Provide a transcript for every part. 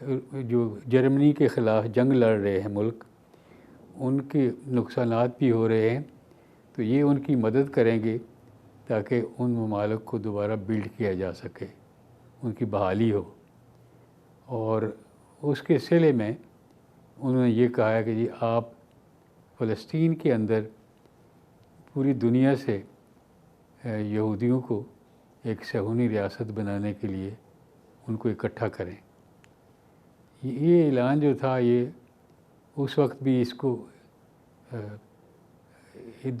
جو جرمنی کے خلاف جنگ لڑ رہے ہیں ملک، ان کے نقصانات بھی ہو رہے ہیں، تو یہ ان کی مدد کریں گے تاکہ ان ممالک کو دوبارہ بلڈ کیا جا سکے، ان کی بحالی ہو۔ اور اس کے صلے میں انہوں نے یہ کہا ہے کہ جی آپ فلسطین کے اندر پوری دنیا سے یہودیوں کو ایک صہیونی ریاست بنانے کے لیے ان کو اکٹھا کریں۔ یہ اعلان جو تھا یہ اس وقت بھی اس کو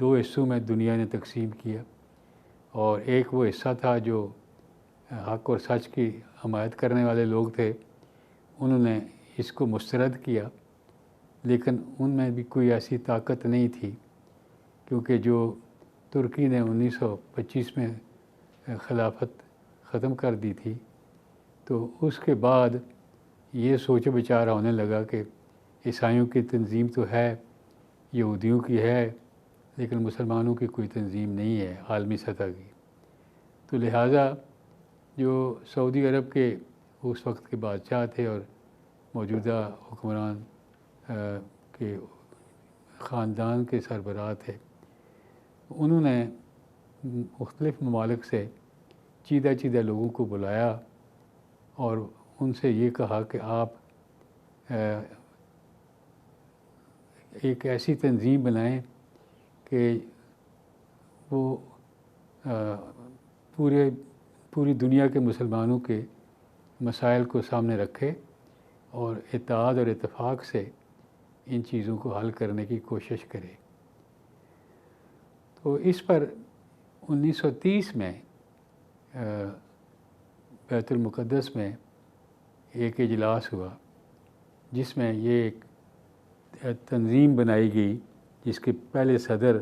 دو حصوں میں دنیا نے تقسیم کیا، اور ایک وہ حصہ تھا جو حق اور سچ کی حمایت کرنے والے لوگ تھے، انہوں نے اس کو مسترد کیا، لیکن ان میں بھی کوئی ایسی طاقت نہیں تھی، کیونکہ جو ترکی نے 1925 میں خلافت ختم کر دی تھی، تو اس کے بعد یہ سوچ بچارہ ہونے لگا کہ عیسائیوں کی تنظیم تو ہے، یہودیوں کی ہے، لیکن مسلمانوں کی کوئی تنظیم نہیں ہے عالمی سطح کی۔ تو لہٰذا جو سعودی عرب کے اس وقت کے بادشاہ تھے اور موجودہ حکمران کے خاندان کے سربراہ تھے، انہوں نے مختلف ممالک سے چیدہ لوگوں کو بلایا اور ان سے یہ کہا کہ آپ ایک ایسی تنظیم بنائیں کہ وہ پوری دنیا کے مسلمانوں کے مسائل کو سامنے رکھے اور اتحاد اور اتفاق سے ان چیزوں کو حل کرنے کی کوشش کرے۔ تو اس پر 1930 میں بیت المقدس میں ایک اجلاس ہوا، جس میں یہ ایک تنظیم بنائی گئی، جس کے پہلے صدر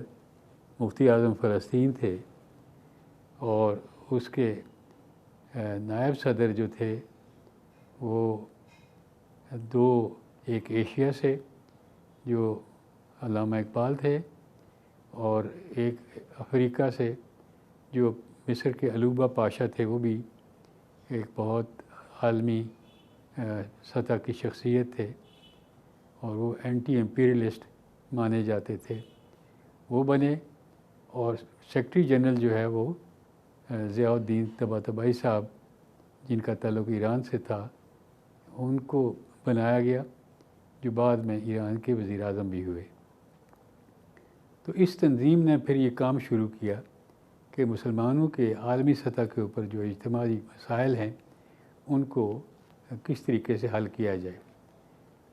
مفتی اعظم فلسطین تھے، اور اس کے نائب صدر جو تھے وہ دو، ایک ایشیا سے جو علامہ اقبال تھے، اور ایک افریقہ سے جو مصر کے الوبہ پاشا تھے، وہ بھی ایک بہت عالمی سطح کی شخصیت تھے، اور وہ اینٹی امپیریلسٹ مانے جاتے تھے، وہ بنے۔ اور سیکرٹری جنرل جو ہے وہ ضیاء الدین طباطبائی صاحب، جن کا تعلق ایران سے تھا، ان کو بنایا گیا، جو بعد میں ایران کے وزیر اعظم بھی ہوئے۔ تو اس تنظیم نے پھر یہ کام شروع کیا کہ مسلمانوں کے عالمی سطح کے اوپر جو اجتماعی مسائل ہیں ان کو کس طریقے سے حل کیا جائے،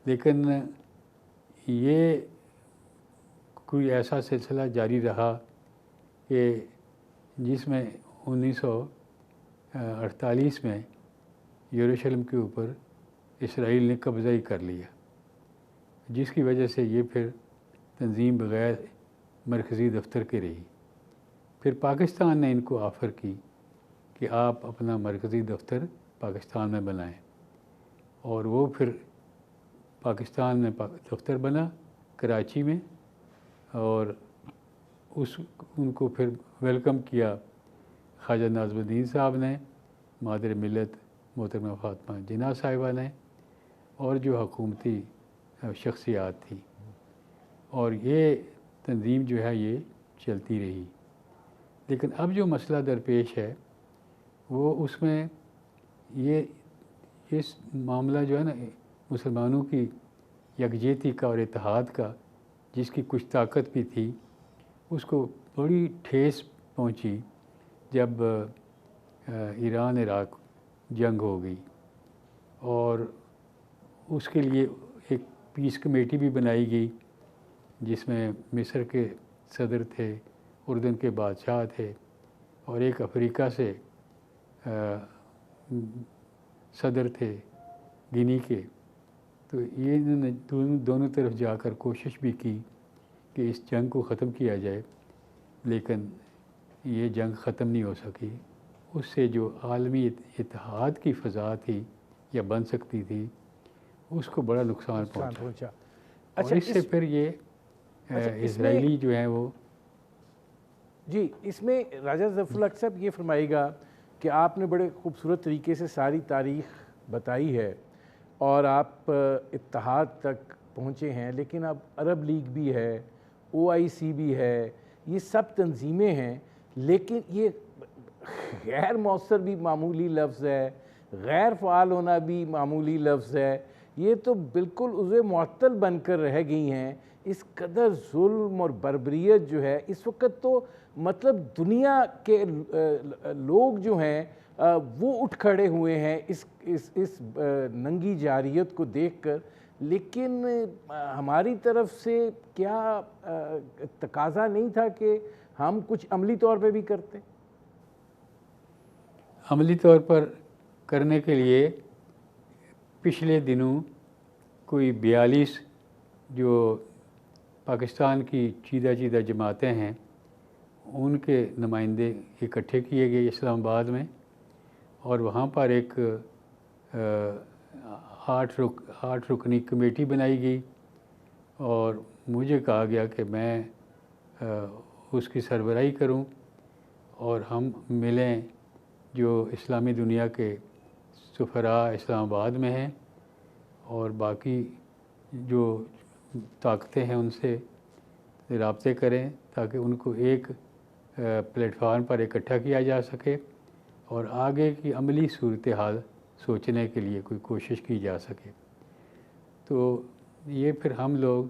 لیکن یہ کوئی ایسا سلسلہ جاری رہا کہ جس میں 1948 میں یروشلم کے اوپر اسرائیل نے قبضہ ہی کر لیا، جس کی وجہ سے یہ پھر تنظیم بغیر مرکزی دفتر کے رہی۔ پھر پاکستان نے ان کو آفر کی کہ آپ اپنا مرکزی دفتر پاکستان میں بنائیں، اور وہ پھر پاکستان میں دفتر بنا کراچی میں، اور ان کو پھر ویلکم کیا خواجہ ناظم الدین صاحب نے، مادر ملت محترمہ فاطمہ جناح صاحبہ نے، اور جو حکومتی شخصیات تھی، اور یہ تنظیم جو ہے یہ چلتی رہی۔ لیکن اب جو مسئلہ درپیش ہے وہ اس میں اس معاملہ جو ہے نا مسلمانوں کی یکجہتی کا اور اتحاد کا، جس کی کچھ طاقت بھی تھی، اس کو بڑی ٹھیس پہنچی جب ایران عراق جنگ ہو گئی، اور اس کے لیے ایک پیس کمیٹی بھی بنائی گئی، جس میں مصر کے صدر تھے، اردن کے بادشاہ تھے، اور ایک افریقہ سے صدر تھے گنی کے۔ تو یہ انہوں نے دونوں طرف جا کر کوشش بھی کی کہ اس جنگ کو ختم کیا جائے، لیکن یہ جنگ ختم نہیں ہو سکی۔ اس سے جو عالمی اتحاد کی فضا تھی یا بن سکتی تھی، اس کو بڑا نقصان پہنچا۔ اور اس سے پھر یہ اسرائیلی جو ہیں وہ جی، اس میں راجہ ظفر الحق صاحب یہ فرمائے گا کہ آپ نے بڑے خوبصورت طریقے سے ساری تاریخ بتائی ہے، اور آپ اتحاد تک پہنچے ہیں، لیکن اب عرب لیگ بھی ہے، OIC بھی ہے، یہ سب تنظیمیں ہیں، لیکن یہ غیر مؤثر بھی معمولی لفظ ہے، غیر فعال ہونا بھی معمولی لفظ ہے، یہ تو بالکل عضو معطل بن کر رہ گئی ہیں۔ اس قدر ظلم اور بربریت جو ہے اس وقت، تو مطلب دنیا کے لوگ جو ہیں وہ اٹھ کھڑے ہوئے ہیں اس ننگی جارحیت کو دیکھ کر، لیکن ہماری طرف سے کیا تقاضا نہیں تھا کہ ہم کچھ عملی طور پہ بھی کرتے؟ عملی طور پر کرنے کے لیے پچھلے دنوں کوئی 42 جو پاکستان کی چیدہ جماعتیں ہیں ان کے نمائندے اکٹھے کیے گئے اسلام آباد میں، اور وہاں پر ایک 8 رکنی کمیٹی بنائی گئی، اور مجھے کہا گیا کہ میں اس کی سربراہی کروں، اور ہم ملیں جو اسلامی دنیا کے سفراء اسلام آباد میں ہیں اور باقی جو طاقتیں ہیں ان سے رابطے کریں تاکہ ان کو ایک پلیٹ فارم پر اکٹھا کیا جا سکے اور آگے کی عملی صورتحال سوچنے کے لیے کوئی کوشش کی جا سکے۔ تو یہ پھر ہم لوگ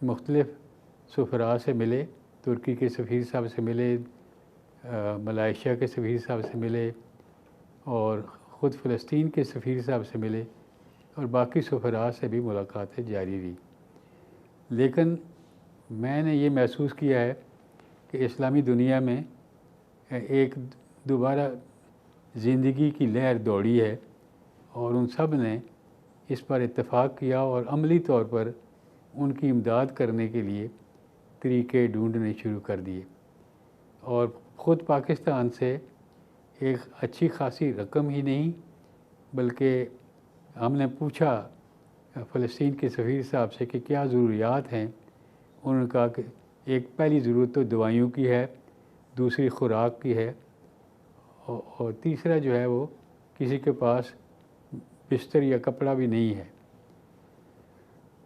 مختلف سفراء سے ملے، ترکی کے سفیر صاحب سے ملے، ملائیشیا کے سفیر صاحب سے ملے، اور خود فلسطین کے سفیر صاحب سے ملے، اور باقی سفراء سے بھی ملاقاتیں جاری رہی۔ لیکن میں نے یہ محسوس کیا ہے کہ اسلامی دنیا میں ایک دوبارہ زندگی کی لہر دوڑی ہے، اور ان سب نے اس پر اتفاق کیا اور عملی طور پر ان کی امداد کرنے کے لیے طریقے ڈھونڈنے شروع کر دیے، اور خود پاکستان سے ایک اچھی خاصی رقم ہی نہیں بلکہ ہم نے پوچھا فلسطین کے سفیر صاحب سے کہ کیا ضروریات ہیں، انہوں نے کہا کہ ایک پہلی ضرورت تو دوائیوں کی ہے، دوسری خوراک کی ہے، اور تیسرا جو ہے وہ کسی کے پاس بستر یا کپڑا بھی نہیں ہے۔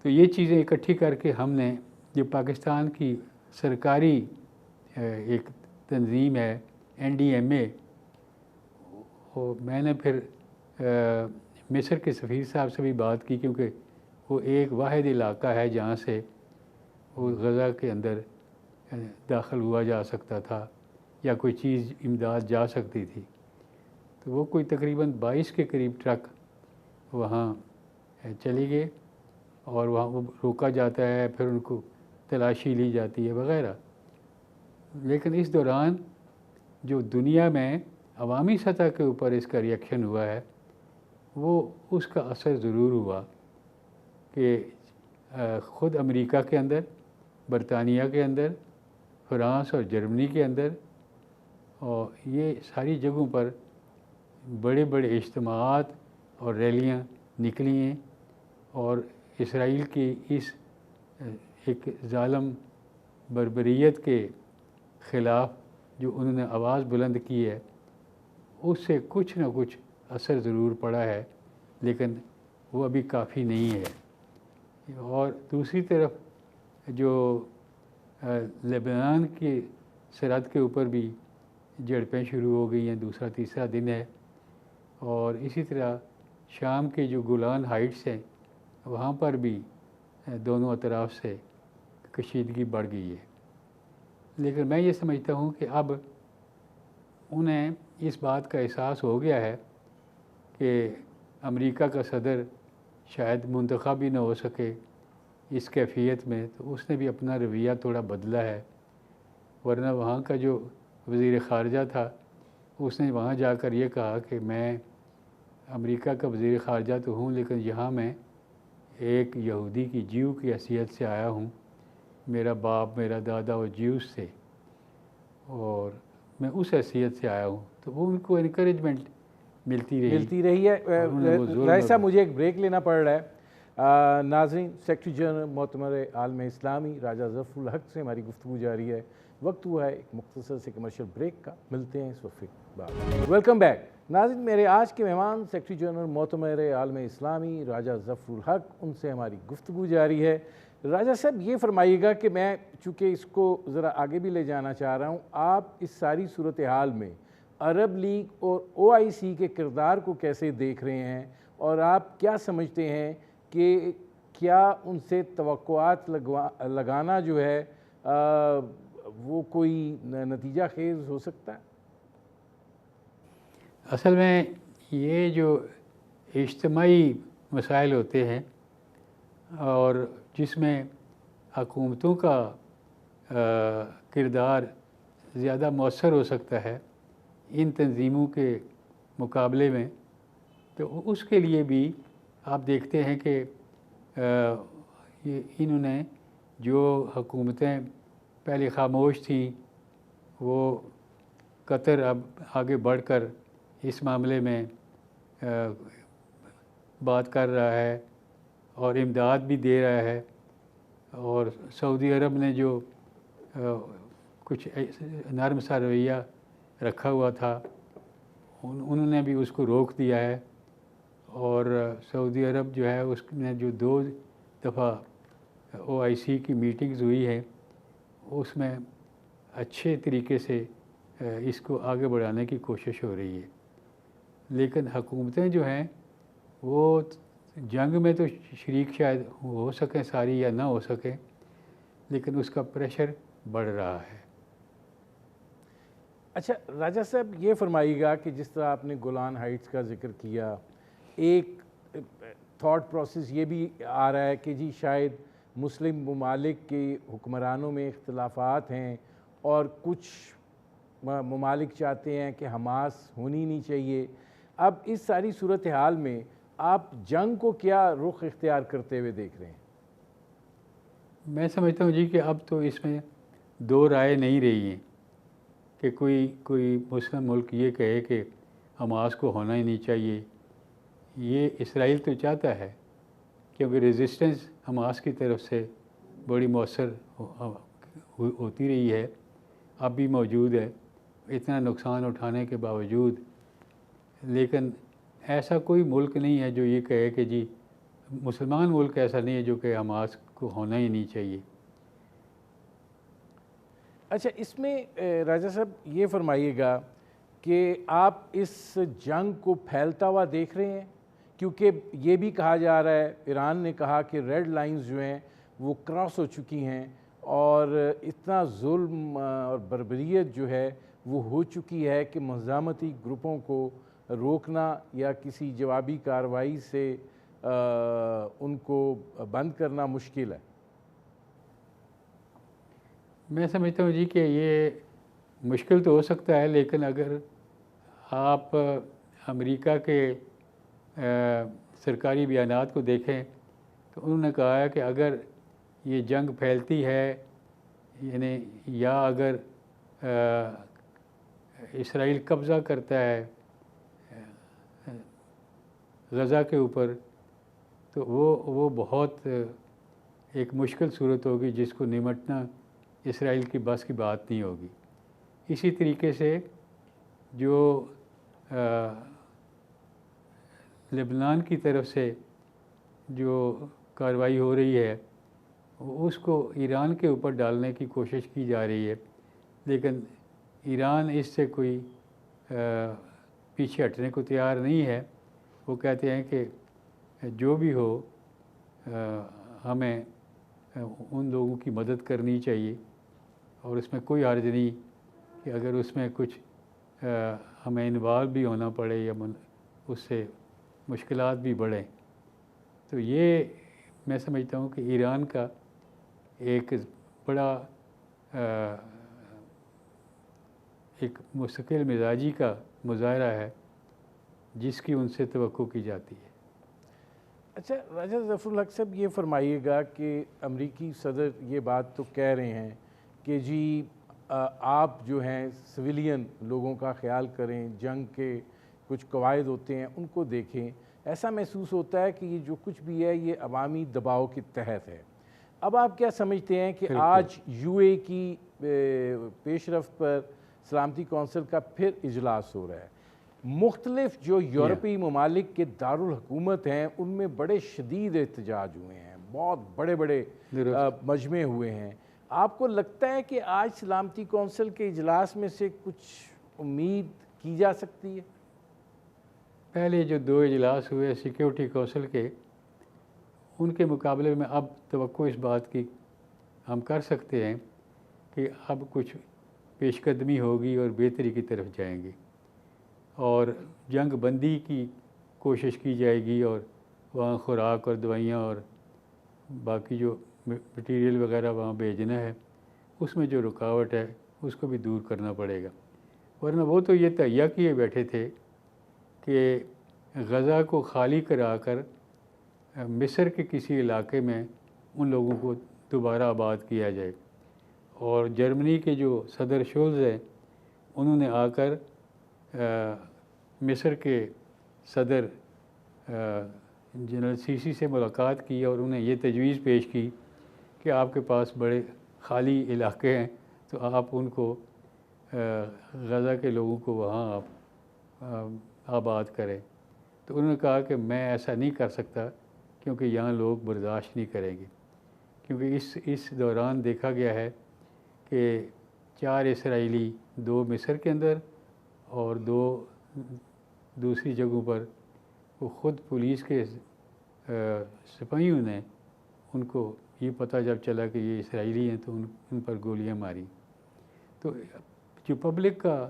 تو یہ چیزیں اکٹھی کر کے ہم نے جو پاکستان کی سرکاری ایک تنظیم ہے NDMA، میں نے پھر مصر کے سفیر صاحب سے بھی بات کی، کیونکہ وہ ایک واحد علاقہ ہے جہاں سے وہ غزہ کے اندر داخل ہوا جا سکتا تھا یا کوئی چیز امداد جا سکتی تھی۔ تو وہ کوئی تقریباً 22 کے قریب ٹرک وہاں چلی گئے، اور وہاں وہ روکا جاتا ہے، پھر ان کو تلاشی لی جاتی ہے وغیرہ۔ لیکن اس دوران جو دنیا میں عوامی سطح کے اوپر اس کا ریئیکشن ہوا ہے، وہ اس کا اثر ضرور ہوا کہ خود امریکہ کے اندر، برطانیہ کے اندر، فرانس اور جرمنی کے اندر، اور یہ ساری جگہوں پر بڑے بڑے اجتماعات اور ریلیاں نکلی ہیں، اور اسرائیل کی اس ایک ظالم بربریت کے خلاف جو انہوں نے آواز بلند کی ہے، اس سے کچھ نہ کچھ اثر ضرور پڑا ہے، لیکن وہ ابھی کافی نہیں ہے۔ اور دوسری طرف جو لبنان کی سرحد کے اوپر بھی جھڑپیں شروع ہو گئی ہیں، دوسرا تیسرا دن ہے، اور اسی طرح شام کے جو گولان ہائٹس ہیں وہاں پر بھی دونوں اطراف سے کشیدگی بڑھ گئی ہے۔ لیکن میں یہ سمجھتا ہوں کہ اب انہیں اس بات کا احساس ہو گیا ہے کہ امریکہ کا صدر شاید منتخب بھی نہ ہو سکے اس کیفیت میں، تو اس نے بھی اپنا رویہ تھوڑا بدلا ہے، ورنہ وہاں کا جو وزیر خارجہ تھا اس نے وہاں جا کر یہ کہا کہ میں امریکہ کا وزیر خارجہ تو ہوں، لیکن یہاں میں ایک یہودی کی جیو کی حیثیت سے آیا ہوں، میرا باپ میرا دادا وہ جیوز تھے اور میں اس حیثیت سے آیا ہوں۔ تو وہ ان کو انکریجمنٹ ملتی رہی ہے۔ رائسہ مجھے ایک بریک لینا پڑ رہا ہے۔ ناظرین، سیکرٹری جنرل معتمر عالم اسلامی راجہ ظفر الحق سے ہماری گفتگو جاری ہے۔ وقت ہوا ہے ایک مختصر سے کمرشل بریک کا، ملتے ہیں اس وقت بعد۔ Welcome back. ناظرین، میرے آج کے مہمان سیکرٹری جنرل مؤتمر عالم اسلامی راجہ ظفر الحق، ان سے ہماری گفتگو جاری ہے۔ راجہ صاحب، یہ فرمائیے گا کہ میں چونکہ اس کو ذرا آگے بھی لے جانا چاہ رہا ہوں، آپ اس ساری صورتحال میں عرب لیگ اور OIC کے کردار کو کیسے دیکھ رہے ہیں، اور آپ کیا سمجھتے ہیں کہ کیا ان سے توقعات لگانا جو ہے وہ کوئی نتیجہ خیز ہو سکتا ہے؟ اصل میں یہ جو اجتماعی مسائل ہوتے ہیں اور جس میں حکومتوں کا کردار زیادہ مؤثر ہو سکتا ہے ان تنظیموں کے مقابلے میں، تو اس کے لیے بھی آپ دیکھتے ہیں کہ انہوں نے جو حکومتیں پہلے خاموش تھیں، وہ قطر اب آگے بڑھ کر اس معاملے میں بات کر رہا ہے اور امداد بھی دے رہا ہے، اور سعودی عرب نے جو کچھ نرم سا رویہ رکھا ہوا تھا انہوں نے بھی اس کو روک دیا ہے، اور سعودی عرب جو ہے اس نے جو 2 دفعہ OIC کی میٹنگز ہوئی ہیں اس میں اچھے طریقے سے اس کو آگے بڑھانے کی کوشش ہو رہی ہے، لیکن حکومتیں جو ہیں وہ جنگ میں تو شریک شاید ہو سکیں ساری یا نہ ہو سکیں، لیکن اس کا پریشر بڑھ رہا ہے۔ اچھا راجہ صاحب، یہ فرمائیے گا کہ جس طرح آپ نے گولان ہائٹس کا ذکر کیا، ایک تھاٹ پروسیس یہ بھی آ رہا ہے کہ جی شاید مسلم ممالک کے حکمرانوں میں اختلافات ہیں اور کچھ ممالک چاہتے ہیں کہ حماس ہونی نہیں چاہیے۔ اب اس ساری صورتحال میں آپ جنگ کو کیا رخ اختیار کرتے ہوئے دیکھ رہے ہیں؟ میں سمجھتا ہوں جی کہ اب تو اس میں 2 رائے نہیں رہی ہیں کہ کوئی مسلم ملک یہ کہے کہ حماس کو ہونا ہی نہیں چاہیے۔ یہ اسرائیل تو چاہتا ہے، کیونکہ ریزسٹنس حماس کی طرف سے بڑی مؤثر ہوتی رہی ہے، اب بھی موجود ہے اتنا نقصان اٹھانے کے باوجود، لیکن ایسا کوئی ملک نہیں ہے جو یہ کہے کہ جی مسلمان ملک ایسا نہیں ہے جو کہ حماس کو ہونا ہی نہیں چاہیے۔ اچھا، اس میں راجہ صاحب یہ فرمائیے گا کہ آپ اس جنگ کو پھیلتا ہوا دیکھ رہے ہیں، کیونکہ یہ بھی کہا جا رہا ہے، ایران نے کہا کہ ریڈ لائنز جو ہیں وہ کراس ہو چکی ہیں اور اتنا ظلم اور بربریت جو ہے وہ ہو چکی ہے کہ مزاحمتی گروپوں کو روکنا یا کسی جوابی کارروائی سے ان کو بند کرنا مشکل ہے۔ میں سمجھتا ہوں جی کہ یہ مشکل تو ہو سکتا ہے، لیکن اگر آپ امریکہ کے سرکاری بیانات کو دیکھیں تو انہوں نے کہا ہے کہ اگر یہ جنگ پھیلتی ہے، یعنی یا اگر اسرائیل قبضہ کرتا ہے غزہ کے اوپر، تو وہ بہت ایک مشکل صورت ہوگی جس کو نمٹنا اسرائیل کی بس کی بات نہیں ہوگی۔ اسی طریقے سے جو لبنان کی طرف سے جو کارروائی ہو رہی ہے اس کو ایران کے اوپر ڈالنے کی کوشش کی جا رہی ہے، لیکن ایران اس سے کوئی پیچھے ہٹنے کو تیار نہیں ہے۔ وہ کہتے ہیں کہ جو بھی ہو ہمیں ان لوگوں کی مدد کرنی چاہیے، اور اس میں کوئی حرج نہیں کہ اگر اس میں کچھ ہمیں انوالو بھی ہونا پڑے یا اس سے مشکلات بھی بڑھیں۔ تو یہ میں سمجھتا ہوں کہ ایران کا ایک بڑا ایک مستقل مزاجی کا مظاہرہ ہے جس کی ان سے توقع کی جاتی ہے۔ اچھا راجہ ظفر الحق صاحب، یہ فرمائیے گا کہ امریکی صدر یہ بات تو کہہ رہے ہیں کہ جی آپ جو ہیں سویلین لوگوں کا خیال کریں، جنگ کے کچھ قواعد ہوتے ہیں ان کو دیکھیں۔ ایسا محسوس ہوتا ہے کہ یہ جو کچھ بھی ہے یہ عوامی دباؤ کے تحت ہے۔ اب آپ کیا سمجھتے ہیں کہ آج UAE کی پیش رفت پر سلامتی کونسل کا پھر اجلاس ہو رہا ہے، مختلف جو یورپی ممالک کے دارالحکومت ہیں ان میں بڑے شدید احتجاج ہوئے ہیں، بہت بڑے بڑے مجمع ہوئے ہیں. آپ کو لگتا ہے کہ آج سلامتی کونسل کے اجلاس میں سے کچھ امید کی جا سکتی ہے؟ پہلے جو 2 اجلاس ہوئے سیکیورٹی کونسل کے، ان کے مقابلے میں اب توقع اس بات کی ہم کر سکتے ہیں کہ اب کچھ پیش قدمی ہوگی اور بہتری کی طرف جائیں گے، اور جنگ بندی کی کوشش کی جائے گی، اور وہاں خوراک اور دوائیاں اور باقی جو مٹیریل وغیرہ وہاں بھیجنا ہے، اس میں جو رکاوٹ ہے اس کو بھی دور کرنا پڑے گا. ورنہ وہ تو یہ تہیہ کیے بیٹھے تھے کہ غزہ کو خالی کرا کر مصر کے کسی علاقے میں ان لوگوں کو دوبارہ آباد کیا جائے. اور جرمنی کے جو صدر شولز ہیں انہوں نے آ کر مصر کے صدر جنرل سیسی سے ملاقات کی اور انہیں یہ تجویز پیش کی کہ آپ کے پاس بڑے خالی علاقے ہیں تو آپ ان کو غزہ کے لوگوں کو وہاں آپ آباد کریں. تو انہوں نے کہا کہ میں ایسا نہیں کر سکتا کیونکہ یہاں لوگ برداشت نہیں کریں گے، کیونکہ اس دوران دیکھا گیا ہے کہ 4 اسرائیلی 2 مصر کے اندر اور 2 دوسری جگہوں پر وہ خود پولیس کے سپاہیوں نے ان کو یہ پتہ جب چلا کہ یہ اسرائیلی ہیں تو ان پر گولیاں ماری. تو جو پبلک کا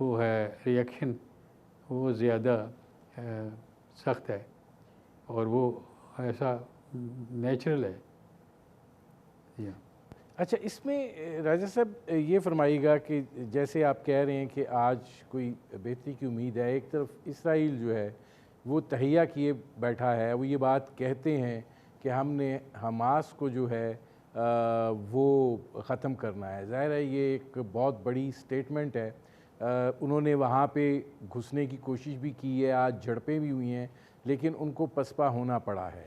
وہ ہے ریئیکشن وہ زیادہ سخت ہے اور وہ ایسا نیچرل ہے. اچھا، اس میں راجہ صاحب یہ فرمائیے گا کہ جیسے آپ کہہ رہے ہیں کہ آج کوئی بہتری کی امید ہے، ایک طرف اسرائیل جو ہے وہ تہیہ کیے بیٹھا ہے، وہ یہ بات کہتے ہیں کہ ہم نے حماس کو جو ہے وہ ختم کرنا ہے. ظاہر ہے یہ ایک بہت بڑی سٹیٹمنٹ ہے. انہوں نے وہاں پہ گھسنے کی کوشش بھی کی ہے، آج جھڑپیں بھی ہوئی ہیں، لیکن ان کو پسپا ہونا پڑا ہے.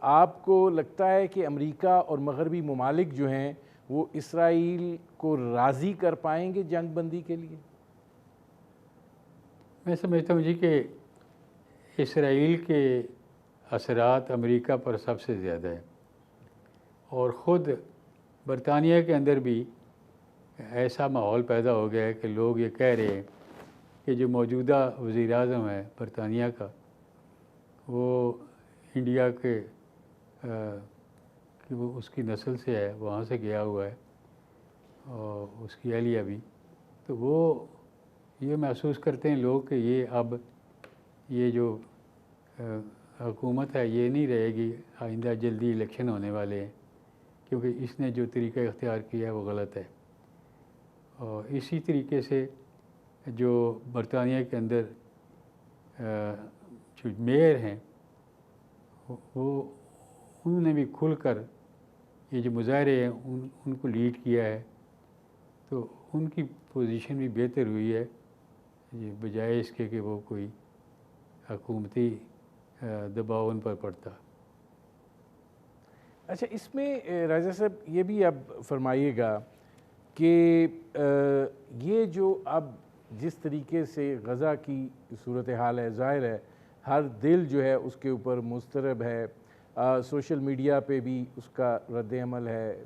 آپ کو لگتا ہے کہ امریکہ اور مغربی ممالک جو ہیں وہ اسرائیل کو راضی کر پائیں گے جنگ بندی کے لیے؟ میں سمجھتا ہوں جی کہ اسرائیل کے اثرات امریکہ پر سب سے زیادہ ہیں، اور خود برطانیہ کے اندر بھی ایسا ماحول پیدا ہو گیا ہے کہ لوگ یہ کہہ رہے ہیں کہ جو موجودہ وزیر اعظم ہے برطانیہ کا وہ انڈیا کے کہ وہ اس کی نسل سے ہے، وہاں سے گیا ہوا ہے، اور اس کی اہلیہ بھی. تو وہ یہ محسوس کرتے ہیں لوگ کہ یہ جو حکومت ہے یہ نہیں رہے گی، آئندہ جلدی الیکشن ہونے والے ہیں، کیونکہ اس نے جو طریقہ اختیار کیا ہے وہ غلط ہے. اور اسی طریقے سے جو برطانیہ کے اندر جو میئر ہیں وہ انہوں نے بھی کھل کر یہ جو مظاہرے ہیں ان کو لیڈ کیا ہے، تو ان کی پوزیشن بھی بہتر ہوئی ہے بجائے اس کے کہ وہ کوئی حکومتی دباؤ ان پر پڑتا. اچھا، اس میں راجہ صاحب یہ بھی اب فرمائیے گا کہ یہ جو اب جس طریقے سے غزہ کی صورتحال ہے، ظاہر ہے ہر دل جو ہے اس کے اوپر مضطرب ہے. سوشل میڈیا پہ بھی اس کا رد عمل ہے،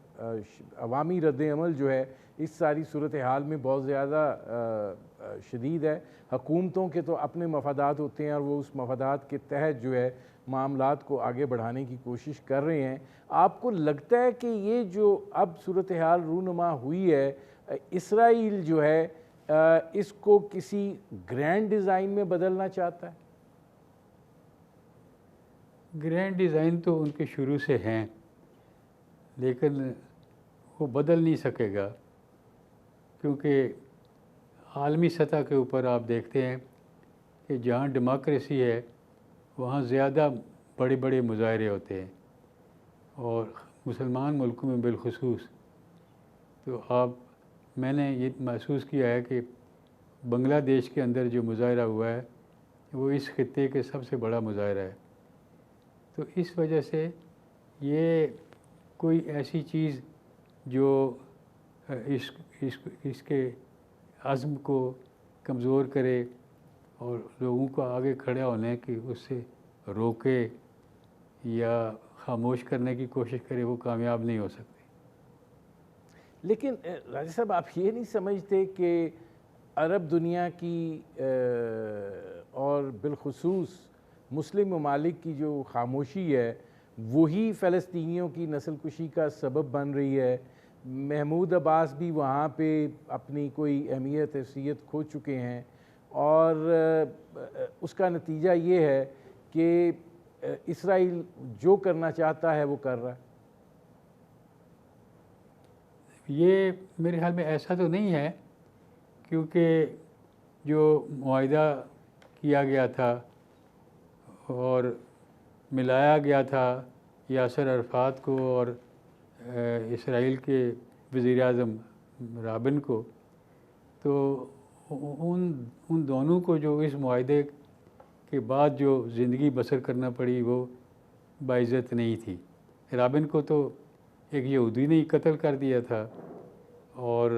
عوامی رد عمل جو ہے اس ساری صورتحال میں بہت زیادہ شدید ہے. حکومتوں کے تو اپنے مفادات ہوتے ہیں اور وہ اس مفادات کے تحت جو ہے معاملات کو آگے بڑھانے کی کوشش کر رہے ہیں. آپ کو لگتا ہے کہ یہ جو اب صورتحال رونما ہوئی ہے، اسرائیل جو ہے اس کو کسی گرینڈ ڈیزائن میں بدلنا چاہتا ہے؟ گرینڈ ڈیزائن تو ان کے شروع سے ہیں، لیکن وہ بدل نہیں سکے گا، کیونکہ عالمی سطح کے اوپر آپ دیکھتے ہیں کہ جہاں ڈیموکریسی ہے وہاں زیادہ بڑے بڑے مظاہرے ہوتے ہیں، اور مسلمان ملکوں میں بالخصوص. تو میں نے یہ محسوس کیا ہے کہ بنگلہ دیش کے اندر جو مظاہرہ ہوا ہے وہ اس خطے کے سب سے بڑا مظاہرہ ہے. تو اس وجہ سے یہ کوئی ایسی چیز جو اس کے عزم کو کمزور کرے اور لوگوں کو آگے کھڑے ہونے کی اس سے روکے یا خاموش کرنے کی کوشش کرے، وہ کامیاب نہیں ہو سکتے۔ لیکن راجہ صاحب، آپ یہ نہیں سمجھتے کہ عرب دنیا کی اور بالخصوص مسلم ممالک کی جو خاموشی ہے وہی فلسطینیوں کی نسل کشی کا سبب بن رہی ہے؟ محمود عباس بھی وہاں پہ اپنی کوئی اہمیت حیثیت کھو چکے ہیں، اور اس کا نتیجہ یہ ہے کہ اسرائیل جو کرنا چاہتا ہے وہ کر رہا ہے۔ یہ میرے خیال میں ایسا تو نہیں ہے، کیونکہ جو معاہدہ کیا گیا تھا اور ملایا گیا تھا یاسر عرفات کو اور اسرائیل کے وزیر اعظم رابن کو، تو ان دونوں کو جو اس معاہدے کے بعد جو زندگی بسر کرنا پڑی وہ باعزت نہیں تھی۔ رابن کو تو ایک یہودی نے ہی قتل کر دیا تھا، اور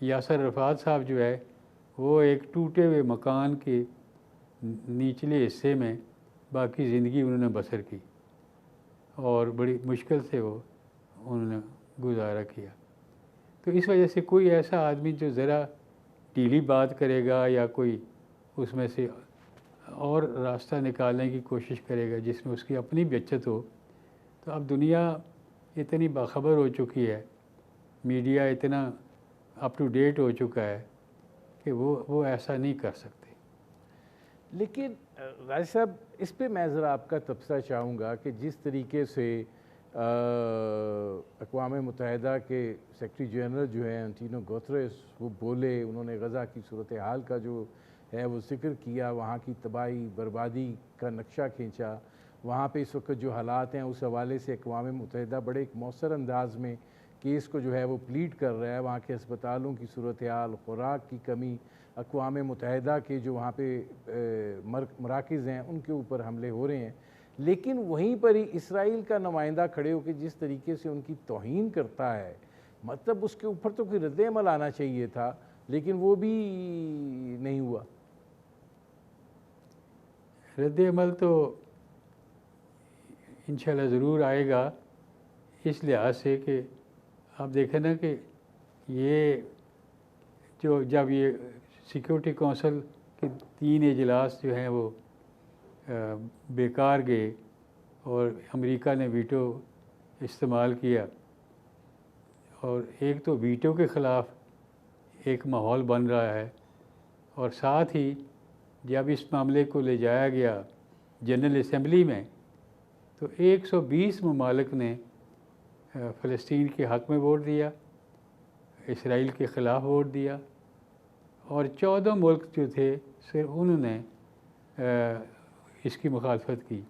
یاسر عرفات صاحب جو ہے وہ ایک ٹوٹے ہوئے مکان کے نچلے حصے میں باقی زندگی انہوں نے بسر کی، اور بڑی مشکل سے وہ انہوں نے گزارا کیا۔ تو اس وجہ سے کوئی ایسا آدمی جو ذرا ڈھیلی بات کرے گا یا کوئی اس میں سے اور راستہ نکالنے کی کوشش کرے گا جس میں اس کی اپنی بچت ہو، تو اب دنیا اتنی باخبر ہو چکی ہے، میڈیا اتنا اپ ٹو ڈیٹ ہو چکا ہے کہ وہ ایسا نہیں کر سکتے۔ لیکن راجہ صاحب، اس پہ میں ذرا آپ کا تبصرہ چاہوں گا کہ جس طریقے سے اقوام متحدہ کے سیکرٹری جنرل جو ہیں انٹونیو گوتریس، وہ بولے، انہوں نے غزہ کی صورتحال کا جو ہے وہ ذکر کیا، وہاں کی تباہی بربادی کا نقشہ کھینچا، وہاں پہ اس وقت جو حالات ہیں اس حوالے سے اقوام متحدہ بڑے ایک مؤثر انداز میں کیس کو جو ہے وہ پلیڈ کر رہا ہے۔ وہاں کے ہسپتالوں کی صورتحال، خوراک کی کمی، اقوام متحدہ کے جو وہاں پہ مراکز ہیں ان کے اوپر حملے ہو رہے ہیں، لیکن وہیں پر ہی اسرائیل کا نمائندہ کھڑے ہو کے جس طریقے سے ان کی توہین کرتا ہے، مطلب اس کے اوپر تو کوئی رد عمل آنا چاہیے تھا، لیکن وہ بھی نہیں ہوا۔ رد عمل تو انشاءاللہ ضرور آئے گا، اس لحاظ سے کہ آپ دیکھیں نا کہ یہ جب یہ سیکیورٹی کونسل کے 3 اجلاس جو ہیں وہ بیکار گئے اور امریکہ نے ویٹو استعمال کیا، اور ایک تو ویٹو کے خلاف ایک ماحول بن رہا ہے، اور ساتھ ہی جب اس معاملے کو لے جایا گیا جنرل اسمبلی میں تو 120 ممالک نے فلسطین کے حق میں ووٹ دیا، اسرائیل کے خلاف ووٹ دیا، اور 14 ملک جو تھے صرف انہوں نے اس کی مخالفت کی۔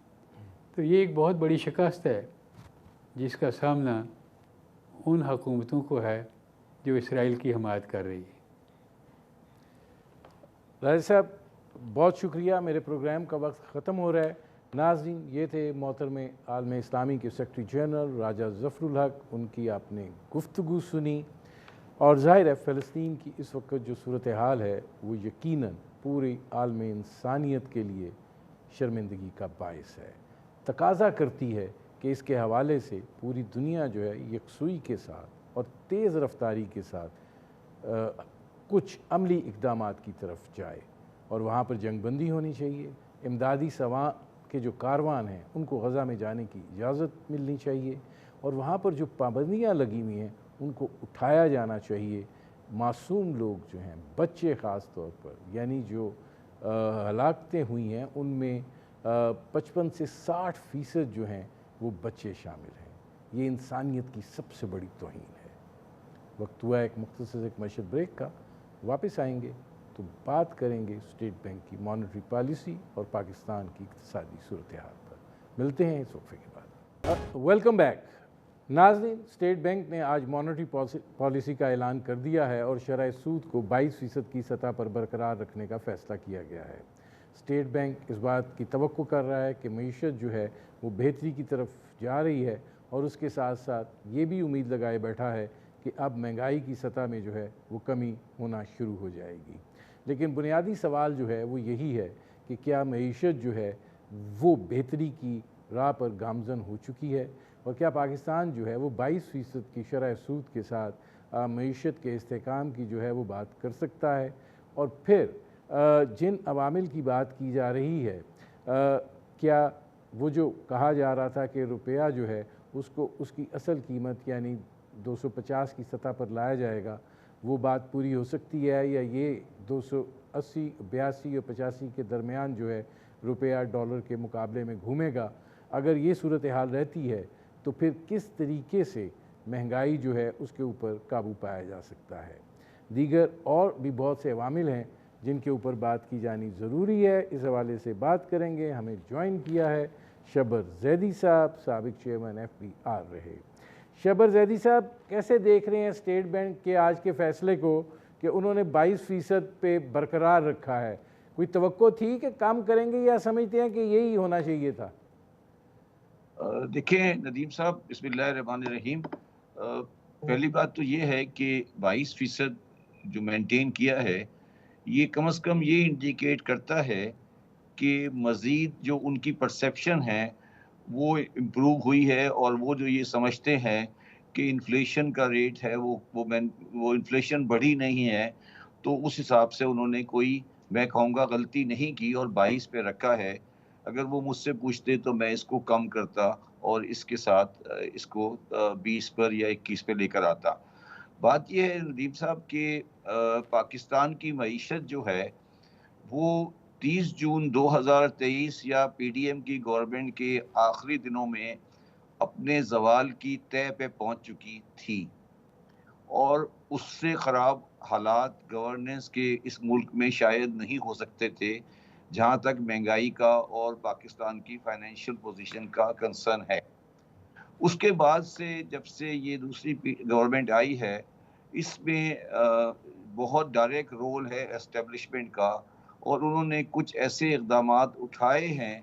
تو یہ ایک بہت بڑی شکست ہے جس کا سامنا ان حکومتوں کو ہے جو اسرائیل کی حمایت کر رہی ہے۔ راجہ صاحب بہت شکریہ، میرے پروگرام کا وقت ختم ہو رہا ہے۔ ناظرین، یہ تھے محترم عالم اسلامی کے سیکرٹری جنرل راجہ ظفر الحق، ان کی آپ نے گفتگو سنی، اور ظاہر ہے فلسطین کی اس وقت جو صورتحال ہے وہ یقیناً پوری عالم انسانیت کے لیے شرمندگی کا باعث ہے، تقاضا کرتی ہے کہ اس کے حوالے سے پوری دنیا جو ہے یکسوئی کے ساتھ اور تیز رفتاری کے ساتھ کچھ عملی اقدامات کی طرف جائے، اور وہاں پر جنگ بندی ہونی چاہیے، امدادی سواں کے جو کاروان ہیں ان کو غزہ میں جانے کی اجازت ملنی چاہیے، اور وہاں پر جو پابندیاں لگی ہوئی ہیں ان کو اٹھایا جانا چاہیے۔ معصوم لوگ جو ہیں، بچے خاص طور پر، یعنی جو ہلاکتیں ہوئی ہیں ان میں 55 سے 60% جو ہیں وہ بچے شامل ہیں۔ یہ انسانیت کی سب سے بڑی توہین ہے۔ وقت ہوا ایک مختصر ایک معیشت بریک کا، واپس آئیں گے تو بات کریں گے اسٹیٹ بینک کی مانیٹری پالیسی اور پاکستان کی اقتصادی صورتحال پر۔ ملتے ہیں اس وقفے کے بعد۔ ویلکم بیک ناظرین، اسٹیٹ بینک نے آج مانیٹری پالیسی کا اعلان کر دیا ہے اور شرح سود کو 22% کی سطح پر برقرار رکھنے کا فیصلہ کیا گیا ہے۔ اسٹیٹ بینک اس بات کی توقع کر رہا ہے کہ معیشت جو ہے وہ بہتری کی طرف جا رہی ہے، اور اس کے ساتھ ساتھ یہ بھی امید لگائے بیٹھا ہے کہ اب مہنگائی کی سطح میں جو ہے وہ کمی ہونا شروع ہو جائے گی۔ لیکن بنیادی سوال جو ہے وہ یہی ہے کہ کیا معیشت جو ہے وہ بہتری کی راہ پر گامزن ہو چکی ہے، اور کیا پاکستان جو ہے وہ 22% کی شرح سود کے ساتھ معیشت کے استحکام کی جو ہے وہ بات کر سکتا ہے۔ اور پھر جن عوامل کی بات کی جا رہی ہے، کیا وہ جو کہا جا رہا تھا کہ روپیہ جو ہے اس کی اصل قیمت یعنی 250 کی سطح پر لایا جائے گا، وہ بات پوری ہو سکتی ہے، یا یہ 280، 82 اور 85 کے درمیان جو ہے روپیہ ڈالر کے مقابلے میں گھومے گا؟ اگر یہ صورتحال رہتی ہے تو پھر کس طریقے سے مہنگائی جو ہے اس کے اوپر قابو پایا جا سکتا ہے؟ دیگر اور بھی بہت سے عوامل ہیں جن کے اوپر بات کی جانی ضروری ہے، اس حوالے سے بات کریں گے۔ ہمیں جوائن کیا ہے شبر زیدی صاحب، سابق چیئرمین FBR رہے۔ شبر زیدی صاحب، کیسے دیکھ رہے ہیں اسٹیٹ بینک کے آج کے فیصلے کو کہ انہوں نے 22% پہ برقرار رکھا ہے؟ کوئی توقع تھی کہ کام کریں گے، یا سمجھتے ہیں کہ یہی ہونا چاہیے تھا؟ دیکھیں ندیم صاحب، بسم اللہ الرحمن الرحیم، پہلی بات تو یہ ہے کہ 22% جو مینٹین کیا ہے، یہ کم از کم یہ انڈیکیٹ کرتا ہے کہ مزید جو ان کی پرسیپشن ہے وہ امپروو ہوئی ہے، اور وہ جو یہ سمجھتے ہیں کہ انفلیشن کا ریٹ ہے وہ انفلیشن بڑھی نہیں ہے، تو اس حساب سے انہوں نے کوئی، میں کہوں گا، غلطی نہیں کی اور 22 پہ رکھا ہے۔ اگر وہ مجھ سے پوچھتے تو میں اس کو کم کرتا اور اس کے ساتھ اس کو 20 پر یا 21 پہ لے کر آتا۔ بات یہ ہے ندیم صاحب کہ پاکستان کی معیشت جو ہے وہ 30 جون 2023 یا PDM کی گورنمنٹ کے آخری دنوں میں اپنے زوال کی طے پہ پہنچ چکی تھی، اور اس سے خراب حالات گورننس کے اس ملک میں شاید نہیں ہو سکتے تھے جہاں تک مہنگائی کا اور پاکستان کی فائنینشیل پوزیشن کا کنسرن ہے۔ اس کے بعد سے جب سے یہ دوسری گورنمنٹ آئی ہے، اس میں بہت ڈائریکٹ رول ہے اسٹیبلشمنٹ کا، اور انہوں نے کچھ ایسے اقدامات اٹھائے ہیں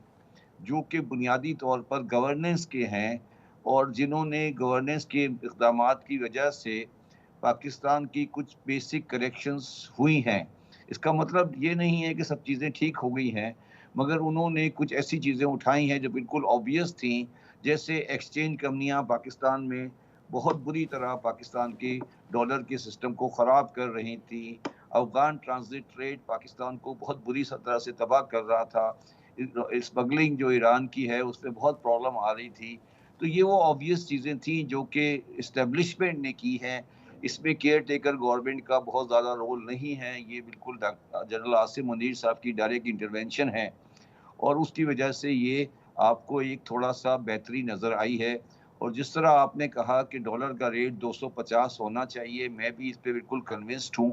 جو کہ بنیادی طور پر گورننس کے ہیں، اور جنہوں نے گورننس کے اقدامات کی وجہ سے پاکستان کی کچھ بیسک کریکشنز ہوئی ہیں۔ اس کا مطلب یہ نہیں ہے کہ سب چیزیں ٹھیک ہو گئی ہیں، مگر انہوں نے کچھ ایسی چیزیں اٹھائی ہیں جو بالکل آبویس تھیں، جیسے ایکسچینج کمپنیاں پاکستان میں بہت بری طرح پاکستان کے ڈالر کے سسٹم کو خراب کر رہی تھیں، افغان ٹرانزٹ ٹریڈ پاکستان کو بہت بری طرح سے تباہ کر رہا تھا، اسمگلنگ جو ایران کی ہے اس میں بہت پرابلم آ رہی تھی۔ تو یہ وہ آبویس چیزیں تھیں جو کہ اسٹیبلشمنٹ نے کی ہیں، اس میں کیئر ٹیکر گورنمنٹ کا بہت زیادہ رول نہیں ہے، یہ بالکل جنرل عاصم منیر صاحب کی ڈائریکٹ انٹرونشن ہے، اور اس کی وجہ سے یہ آپ کو ایک تھوڑا سا بہتری نظر آئی ہے۔ اور جس طرح آپ نے کہا کہ ڈالر کا ریٹ 250 ہونا چاہیے، میں بھی اس پہ بالکل کنونسڈ ہوں،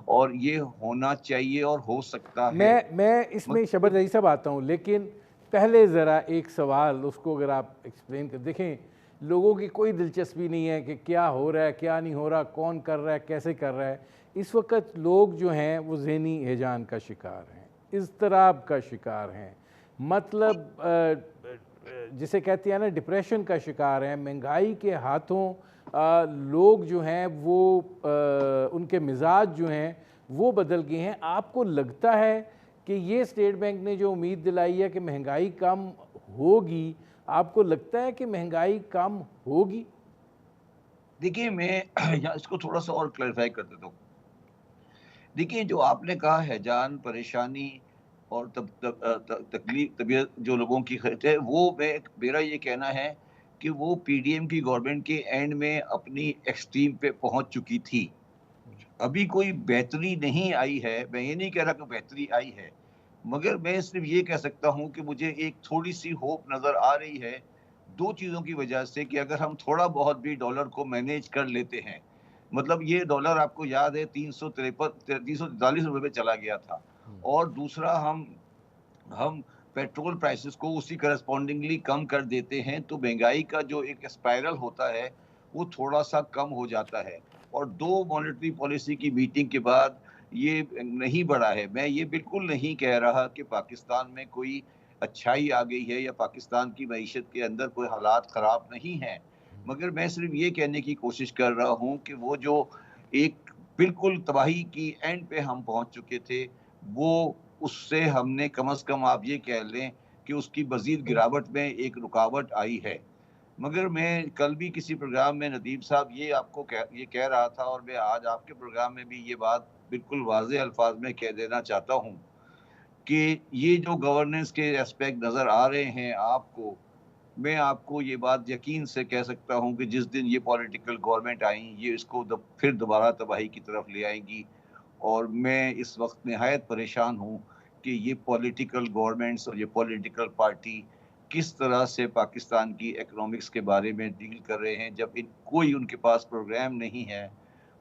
اور یہ ہونا چاہیے اور ہو سکتا ہے۔ میں اس میں شبر زیدی صاحب آتا ہوں، لیکن پہلے ذرا ایک سوال اس کو اگر آپ ایکسپلین کر دیکھیں۔ لوگوں کی کوئی دلچسپی نہیں ہے کہ کیا ہو رہا ہے، کیا نہیں ہو رہا، کون کر رہا ہے، کیسے کر رہا ہے۔ اس وقت لوگ جو ہیں وہ ذہنی ہیجان کا شکار ہیں، اضطراب کا شکار ہیں، مطلب جسے کہتے ہیں نا ڈپریشن کا شکار ہیں، مہنگائی کے ہاتھوں لوگ جو ہیں وہ ان کے مزاج جو ہیں وہ بدل گئے ہیں۔ آپ کو لگتا ہے کہ یہ اسٹیٹ بینک نے جو امید دلائی ہے کہ مہنگائی کم ہوگی، آپ کو لگتا ہے کہ مہنگائی کم ہوگی؟ دیکھیے، میں یہاں اس کو تھوڑا سا اور کلیریفائی کر دیتا ہوں۔ دیکھیے، جو آپ نے کہا ہے جان پریشانی اور تکلیف طبیعت جو لوگوں کی ہے، وہ میرا یہ کہنا ہے کہ وہ PDM کی گورنمنٹ کے اینڈ میں اپنی ایکسٹریم پہ پہنچ چکی تھی۔ ابھی کوئی بہتری نہیں آئی ہے، میں یہ نہیں کہہ رہا کہ بہتری آئی ہے، مگر میں صرف یہ کہہ سکتا ہوں کہ مجھے ایک تھوڑی سی ہوپ نظر آ رہی ہے دو چیزوں کی وجہ سے، کہ اگر ہم تھوڑا بہت بھی ڈالر کو مینیج کر لیتے ہیں، مطلب یہ ڈالر آپ کو یاد ہے 343 روپے پہ چلا گیا تھا، اور دوسرا ہم پیٹرول پرائسز کو اسی کرسپونڈنگلی کم کر دیتے ہیں، تو مہنگائی کا جو ایک اسپائرل ہوتا ہے وہ تھوڑا سا کم ہو جاتا ہے۔ اور دو مانیٹری پالیسی کی میٹنگ کے بعد یہ نہیں بڑھا ہے۔ میں یہ بالکل نہیں کہہ رہا کہ پاکستان میں کوئی اچھائی آ گئی ہے یا پاکستان کی معیشت کے اندر کوئی حالات خراب نہیں ہیں، مگر میں صرف یہ کہنے کی کوشش کر رہا ہوں کہ وہ جو ایک بالکل تباہی کی اینڈ پہ ہم پہنچ چکے تھے، وہ اس سے ہم نے کم از کم آپ یہ کہہ لیں کہ اس کی مزید گراوٹ میں ایک رکاوٹ آئی ہے۔ مگر میں کل بھی کسی پروگرام میں ندیم صاحب یہ آپ کو یہ کہہ رہا تھا، اور میں آج آپ کے پروگرام میں بھی یہ بات بالکل واضح الفاظ میں کہہ دینا چاہتا ہوں کہ یہ جو گورننس کے اسپیکٹ نظر آ رہے ہیں آپ کو، میں آپ کو یہ بات یقین سے کہہ سکتا ہوں کہ جس دن یہ پولیٹیکل گورنمنٹ آئیں، یہ اس کو پھر دوبارہ تباہی کی طرف لے آئیں گی۔ اور میں اس وقت نہایت پریشان ہوں کہ یہ پولیٹیکل گورنمنٹس اور یہ پولیٹیکل پارٹی کس طرح سے پاکستان کی اکنامکس کے بارے میں ڈیل کر رہے ہیں، جب کوئی ان کے پاس پروگرام نہیں ہے،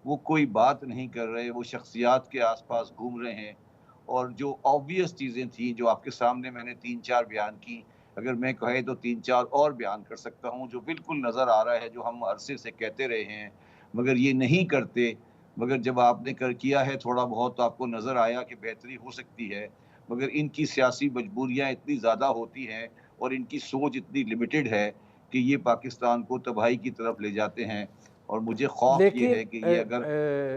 وہ کوئی بات نہیں کر رہے، وہ شخصیات کے آس پاس گھوم رہے ہیں۔ اور جو آبویس چیزیں تھیں جو آپ کے سامنے میں نے 3-4 بیان کی، اگر میں کہے تو 3-4 اور بیان کر سکتا ہوں جو بالکل نظر آ رہا ہے، جو ہم عرصے سے کہتے رہے ہیں مگر یہ نہیں کرتے۔ مگر جب آپ نے کیا ہے تھوڑا بہت تو آپ کو نظر آیا کہ بہتری ہو سکتی ہے، مگر ان کی سیاسی مجبوریاں اتنی زیادہ ہوتی ہیں اور ان کی سوچ اتنی لمیٹڈ ہے کہ یہ پاکستان کو تباہی کی طرف لے جاتے ہیں۔ اور مجھے خوف یہ لیکن ہے کہ یہ اگر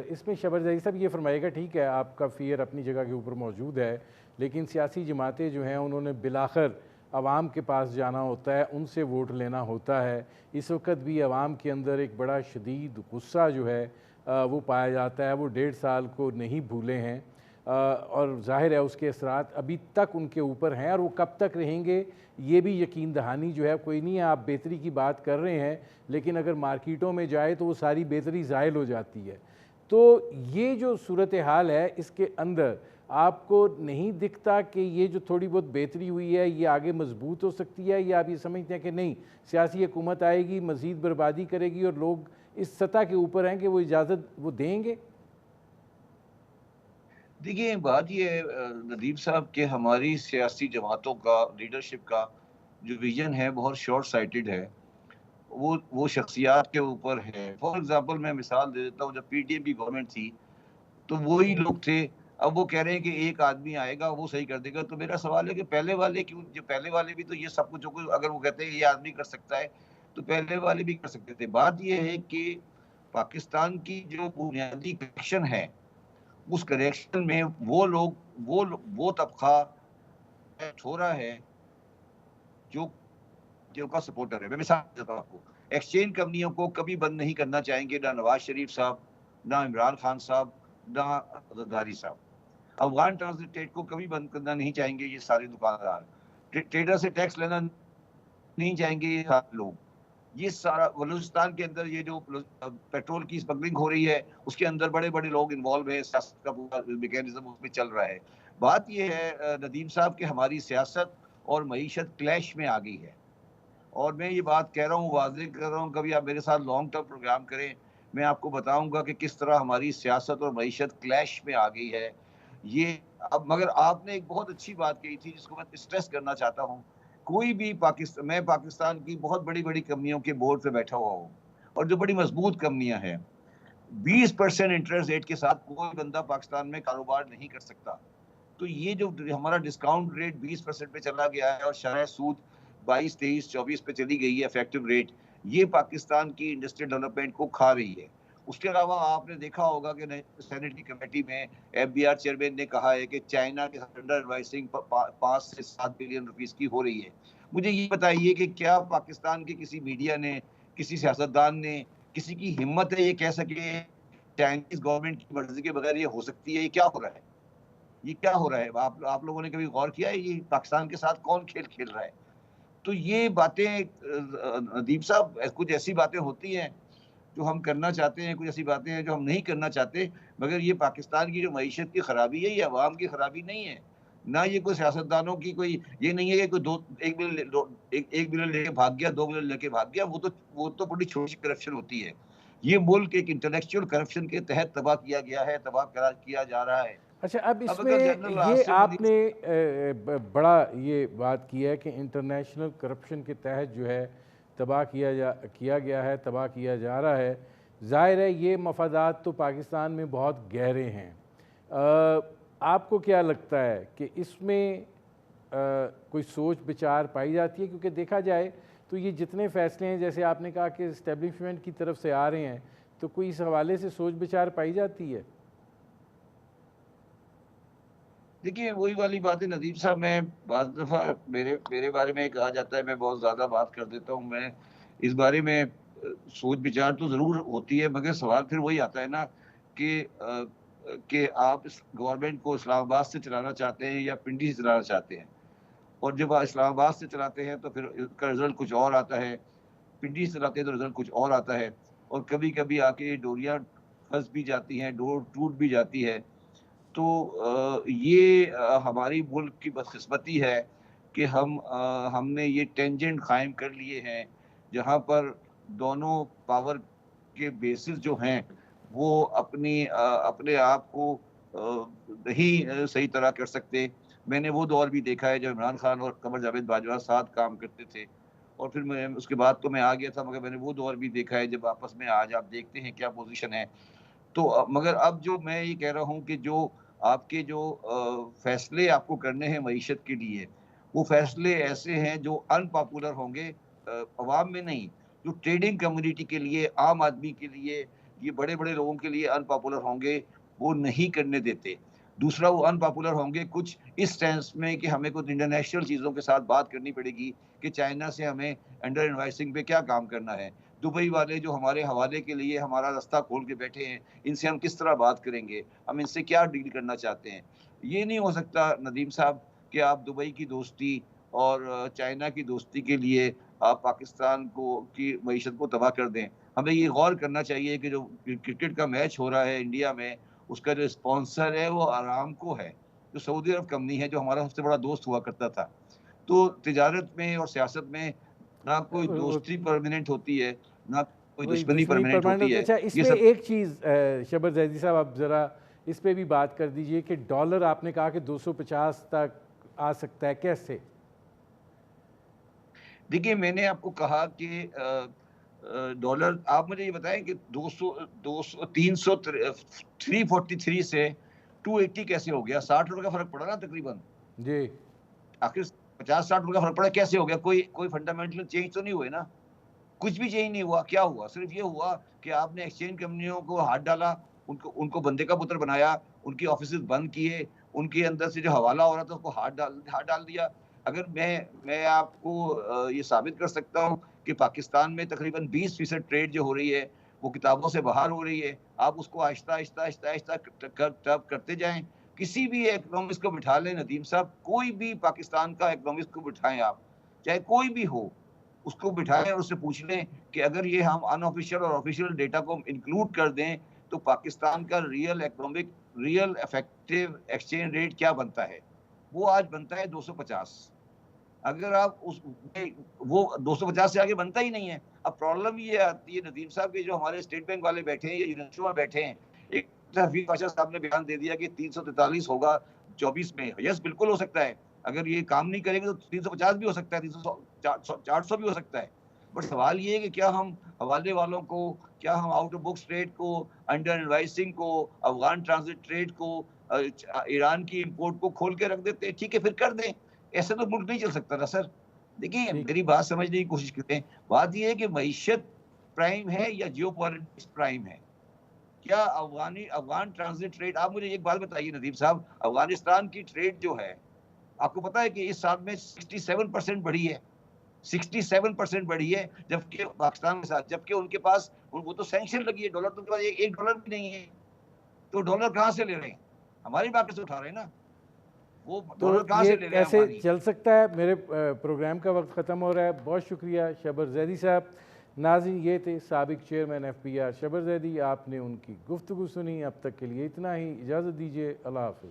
اس میں شبر زاہی صاحب یہ فرمائے گا، ٹھیک ہے آپ کا فیئر اپنی جگہ کے اوپر موجود ہے، لیکن سیاسی جماعتیں جو ہیں انہوں نے بالآخر عوام کے پاس جانا ہوتا ہے، ان سے ووٹ لینا ہوتا ہے۔ اس وقت بھی عوام کے اندر ایک بڑا شدید غصہ جو ہے وہ پایا جاتا ہے، وہ 1.5 سال کو نہیں بھولے ہیں، اور ظاہر ہے اس کے اثرات ابھی تک ان کے اوپر ہیں، اور وہ کب تک رہیں گے یہ بھی یقین دہانی جو ہے کوئی نہیں ہے۔ آپ بہتری کی بات کر رہے ہیں، لیکن اگر مارکیٹوں میں جائے تو وہ ساری بہتری زائل ہو جاتی ہے۔ تو یہ جو صورتحال ہے اس کے اندر آپ کو نہیں دکھتا کہ یہ جو تھوڑی بہت بہتری ہوئی ہے یہ آگے مضبوط ہو سکتی ہے، یا آپ یہ سمجھتے ہیں کہ نہیں سیاسی حکومت آئے گی مزید بربادی کرے گی اور لوگ اس سطح کے اوپر ہیں کہ وہ اجازت وہ دیں گے؟ دیکھیے بات یہ ہے ندیم صاحب کہ ہماری سیاسی جماعتوں کا لیڈرشپ کا جو ویژن ہے بہت شارٹ سائٹڈ ہے، وہ شخصیات کے اوپر ہے۔ فار ایگزامپل میں مثال دے دیتا ہوں، جب پی ٹی ایم کی گورنمنٹ تھی تو وہی لوگ تھے، اب وہ کہہ رہے ہیں کہ ایک آدمی آئے گا وہ صحیح کر دے گا۔ تو میرا سوال ہے کہ پہلے والے کیوں، جو پہلے والے بھی تو یہ سب کچھ اگر وہ کہتے ہیں یہ آدمی کر سکتا ہے تو پہلے والے بھی کر سکتے تھے۔ بات یہ ہے کہ پاکستان کی جو بنیادی کریکشن ہے، اس کریکشن میں وہ لوگ وہ طبقہ ہو رہا ہے جو کا سپورٹر ہے۔ میں مثال دیتا ہوں آپ کو، ایکسچینج کمپنیوں کو کبھی بند نہیں کرنا چاہیں گے نہ نواز شریف صاحب، نہ عمران خان صاحب، نہ زرداری صاحب۔ افغان ٹرانزٹ کو کبھی بند کرنا نہیں چاہیں گے یہ سارے دکاندار۔ ٹریڈر سے ٹیکس لینا نہیں چاہیں گے یہ سارے لوگ۔ یہ سارا بلوچستان کے اندر یہ جو پیٹرول کی اسمگلنگ ہو رہی ہے اس کے اندر بڑے بڑے لوگ انوالو ہیں، سیاست کا پورا میکینزم اس میں چل رہا ہے۔ بات یہ ہے ندیم صاحب کہ ہماری سیاست اور معیشت کلیش میں آ گئی ہے، اور میں یہ بات کہہ رہا ہوں، واضح کر رہا ہوں، کبھی آپ میرے ساتھ لانگ ٹرم پروگرام کریں میں آپ کو بتاؤں گا کہ کس طرح ہماری سیاست اور معیشت کلیش میں آ گئی ہے یہ۔ اب مگر آپ نے ایک بہت اچھی بات کہی تھی جس کو میں اسٹریس کرنا چاہتا ہوں، کوئی بھی میں پاکستان کی بہت بڑی بڑی کمپنیوں کے بورڈ پہ بیٹھا ہوا ہوں، اور جو بڑی مضبوط کمپنیاں ہیں 20% انٹرسٹ ریٹ کے ساتھ کوئی بندہ پاکستان میں کاروبار نہیں کر سکتا۔ تو یہ جو ہمارا ڈسکاؤنٹ ریٹ 20% پہ چلا گیا ہے اور شرح سود 22, 23, 24 پہ چلی گئی ہے افیکٹو ریٹ، یہ پاکستان کی انڈسٹریل ڈیولپمنٹ کو کھا رہی ہے۔ اس کے علاوہ آپ نے دیکھا ہوگا کہ سینٹ کی کمیٹی میں ایف بی آر چیئرمین نے کہا ہے کہ چائنا کے انڈر ایڈوائزنگ 5 سے 7 بلین روپیز کی ہو رہی ہے۔ مجھے یہ بتائیے کہ کیا پاکستان کے کسی میڈیا نے، کسی سیاستدان نے، کسی کی ہمت ہے یہ کہہ سکے چائنیز گورنمنٹ کی مرضی کے بغیر یہ ہو سکتی ہے؟ یہ کیا ہو رہا ہے؟ یہ کیا ہو رہا ہے؟ آپ لوگوں نے کبھی غور کیا ہے یہ پاکستان کے ساتھ کون کھیل کھیل رہا ہے؟ تو یہ باتیں ندیم صاحب، کچھ ایسی باتیں ہوتی ہیں جو ہم کرنا چاہتے ہیں، کچھ ایسی باتیں ہیں جو ہم نہیں کرنا چاہتے، مگر یہ پاکستان کی جو معیشت کی خرابی ہے یہ عوام کی خرابی نہیں ہے، نہ یہ کوئی سیاستدانوں کی کوئی، یہ نہیں ہے کہ کوئی ایک بلین لے کے بھاگ گیا، 2 بلین لے کے بھاگ گیا، وہ تو بڑی چھوٹی کرپشن ہوتی ہے۔ یہ ملک ایک انٹلیکچوئل کرپشن کے تحت تباہ کیا گیا ہے، تباہ کیا جا رہا ہے۔ اچھا، اب اس اگر میں جنرل یہ آصف آپ علی نے بڑا یہ بات کی ہے کہ انٹرنیشنل کرپشن کے تحت جو ہے تباہ کیا گیا ہے، تباہ کیا جا رہا ہے، ظاہر ہے یہ مفادات تو پاکستان میں بہت گہرے ہیں۔ آپ کو کیا لگتا ہے کہ اس میں کوئی سوچ بچار پائی جاتی ہے؟ کیونکہ دیکھا جائے تو یہ جتنے فیصلے ہیں جیسے آپ نے کہا کہ اسٹیبلشمنٹ کی طرف سے آ رہے ہیں، تو کوئی اس حوالے سے سوچ بچار پائی جاتی ہے؟ دیکھیے وہی والی بات ہے ندیم صاحب، میں بعض دفعہ میرے بارے میں کہا جاتا ہے میں بہت زیادہ بات کر دیتا ہوں. میں اس بارے میں سوچ بچار تو ضرور ہوتی ہے، مگر سوال پھر وہی آتا ہے نا کہ آپ اس گورنمنٹ کو اسلام آباد سے چلانا چاہتے ہیں یا پنڈی سے چلانا چاہتے ہیں. اور جب آپ اسلام آباد سے چلاتے ہیں تو پھر اس کا رزلٹ کچھ اور آتا ہے، پنڈی سے چلاتے ہیں تو رزلٹ کچھ اور آتا ہے، اور کبھی کبھی آ کے ڈوریاں پھنس بھی جاتی ہیں، ڈور ٹوٹ بھی جاتی ہے. تو یہ ہماری ملک کی بدقسمتی ہے کہ ہم نے یہ ٹینجنٹ قائم کر لیے ہیں جہاں پر دونوں پاور کے بیسز جو ہیں وہ اپنے آپ کو نہیں صحیح طرح کر سکتے. میں نے وہ دور بھی دیکھا ہے جب عمران خان اور قمر جاوید باجوہ ساتھ کام کرتے تھے، اور پھر میں اس کے بعد تو میں آ گیا تھا، مگر میں نے وہ دور بھی دیکھا ہے جب آپس میں آج آپ دیکھتے ہیں کیا پوزیشن ہے. تو مگر اب جو میں یہ کہہ رہا ہوں کہ جو آپ کے جو فیصلے آپ کو کرنے ہیں معیشت کے لیے، وہ فیصلے ایسے ہیں جو ان پاپولر ہوں گے عوام میں نہیں. جو ٹریڈنگ کمیونٹی کے لیے، عام آدمی کے لیے، یہ بڑے بڑے لوگوں کے لیے ان پاپولر ہوں گے، وہ نہیں کرنے دیتے. دوسرا وہ ان پاپولر ہوں گے کچھ اس سینس میں کہ ہمیں کچھ انٹرنیشنل چیزوں کے ساتھ بات کرنی پڑے گی کہ چائنا سے ہمیں انڈر انوائسنگ پہ کیا کام کرنا ہے. دبئی والے جو ہمارے حوالے کے لیے ہمارا رستہ کھول کے بیٹھے ہیں، ان سے ہم کس طرح بات کریں گے، ہم ان سے کیا ڈیل کرنا چاہتے ہیں. یہ نہیں ہو سکتا ندیم صاحب کہ آپ دبئی کی دوستی اور چائنا کی دوستی کے لیے آپ پاکستان کی معیشت کو تباہ کر دیں. ہمیں یہ غور کرنا چاہیے کہ جو کرکٹ کا میچ ہو رہا ہے انڈیا میں، اس کا جو اسپانسر ہے وہ آرامکو ہے، جو سعودی عرب کمپنی ہے، جو ہمارا سب سے بڑا دوست ہوا کرتا تھا. تو تجارت میں اور سیاست میں نہ کوئی دوستی پرماننٹ ہوتی ہے، نہ کوئی وہی دشمنی پرماننٹ ہوتی ہے. اچھا، اس یہ میں سب ایک چیز شبر زیدی صاحب آپ ذرا اس پہ بھی بات کر دیجئے کہ ڈالر آپ نے کہا کہ 250 تک آ سکتا ہے، کیسے؟ دیکھیے میں نے آپ کو کہا کہ ڈالر، آپ مجھے یہ بتائیں کہ 343 سے 280 کیسے ہو گیا؟ 60 روپے کا فرق پڑا نا تقریباً. جی آخر 50-60 روپے کا فرق پڑا، کیسے ہو گیا؟ کوئی فنڈامنٹل چینج تو نہیں ہوئے نا، کچھ بھی چینج نہیں ہوا. کیا ہوا؟ صرف یہ ہوا کہ آپ نے ایکسچینج کمپنیوں کو ہاتھ ڈالا، ان کو بندے کا پتر بنایا، ان کی آفیسز بند کیے، ان کے اندر سے جو حوالہ ہو رہا تھا اس کو ہاتھ ڈال دیا. اگر میں آپ کو یہ ثابت کر سکتا ہوں کہ پاکستان میں تقریباً 20% ٹریڈ جو ہو رہی ہے وہ کتابوں سے باہر ہو رہی ہے. آپ اس کو آہستہ آہستہ آہستہ آہستہ کرتے جائیں. کسی بھی اکنامکس کو بٹھا لیں ندیم صاحب، کوئی بھی پاکستان کا اکنامکس کو بٹھائیں، آپ چاہے کوئی بھی ہو، اس کو بٹھائیں اور اس سے پوچھ لیں کہ اگر یہ ہم ان آفیشیل اور آفیشیل ڈیٹا کو انکلوڈ کر دیں تو پاکستان کا ریئل افیکٹو ایکسچینج ریٹ کیا بنتا ہے. وہ آج بنتا ہے 250. اگر آپ وہ 250 سے آگے بنتا ہی نہیں ہے. اب پرابلم یہ آتی ہے ندیم صاحب کہ جو ہمارے اسٹیٹ بینک والے بیٹھے ہیں یا یونیورسٹیوں میں بیٹھے ہیں، ایک حفیظ پاشا صاحب نے بیان دے دیا کہ 343 ہوگا 24 میں. یس بالکل ہو سکتا ہے، اگر یہ کام نہیں کریں گے تو 350 بھی ہو سکتا ہے، 400 بھی ہو سکتا ہے. بٹ سوال یہ ہے کہ کیا ہم حوالے والوں کو، کیا ہم آؤٹ آف بکس ٹریڈ کو، انڈر انوائسنگ کو، افغان ٹرانزٹ ٹریڈ کو، ایران کی امپورٹ کو کھول کے رکھ دیتے ہیں؟ ٹھیک ہے پھر کر دیں. ایسے تو ملک نہیں چل سکتا نا سر. دیکھیں ٹھیک، میری بات سمجھنے کی کوشش کریں. بات یہ ہے کہ معیشت پرائم ہے یا جیو پالیٹکس پرائم ہے؟ کیا افغان ٹرانزٹ ٹریڈ، آپ مجھے ایک بات بتائیے ندیم صاحب، افغانستان کی ٹریڈ جو ہے آپ کو پتا ہے کہ اس سال میں 67% بڑھی ہے، 67% بڑھی ہے، جبکہ پاکستان کے ساتھ، جبکہ ان کے پاس وہ تو سینکشن لگی ہے، ڈالر تو ان کے پاس ایک ڈالر بھی نہیں ہے. تو ڈالر کہاں سے لے رہے ہیں؟ ہماری باقی سے اٹھا رہے ہیں نا. وہ تو ڈالر کہاں یہ سے لے رہے ہیں ایسے افغانی؟ چل سکتا ہے. میرے پروگرام کا وقت ختم ہو رہا ہے. بہت شکریہ شبر زیدی صاحب. ناظرین، یہ تھے سابق چیئرمین ایف پی آر شبر زیدی. آپ نے ان کی گفتگو سنی. اب تک کے لیے اتنا ہی، اجازت دیجیے. اللہ حافظ.